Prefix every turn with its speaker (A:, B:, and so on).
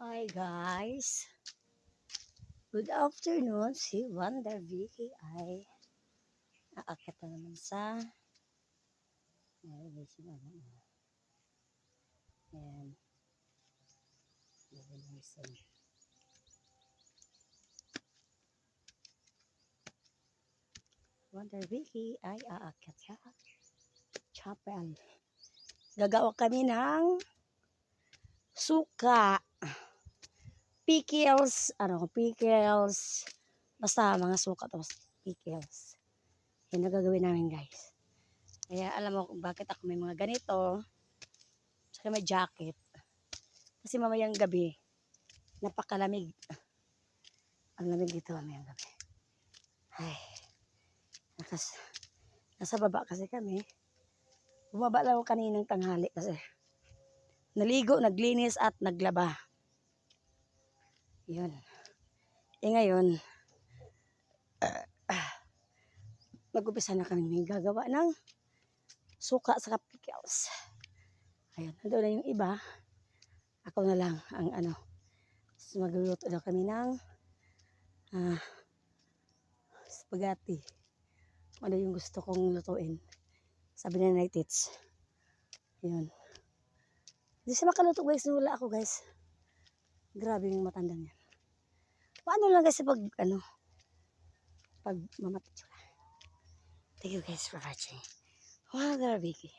A: Hi guys, good afternoon. Si Wonder Vicky ay aakyat na naman sa ayan, Wonder Vicky ay aakyat sa chapel. Gagawa kami ng suka, pickles, basta mga suka tapos pickles. Yan ang gagawin namin guys. Kaya alam mo kung bakit ako may mga ganito, saka may jacket. Kasi mamayang gabi, napakalamig. Ang lamig dito mamayang gabi. Ay, nasa baba kasi kami. Bumaba lang ako kaninang tanghali kasi naligo, naglinis at naglaba. Yun. Ngayon, mag-upisa na kami may gagawa ng suka sa pickles. Ayun, nandun na yung iba. Ako na lang ang magluluto na kami ng spaghetti. Ano yung gusto kong lutuin. Sabi na Tits. Yun. Hindi siya makaluto guys. Nula ako guys. Grabe yung matandang yan. Paano lang guys pag mamatay. Thank you guys for watching. Wonder Vicky.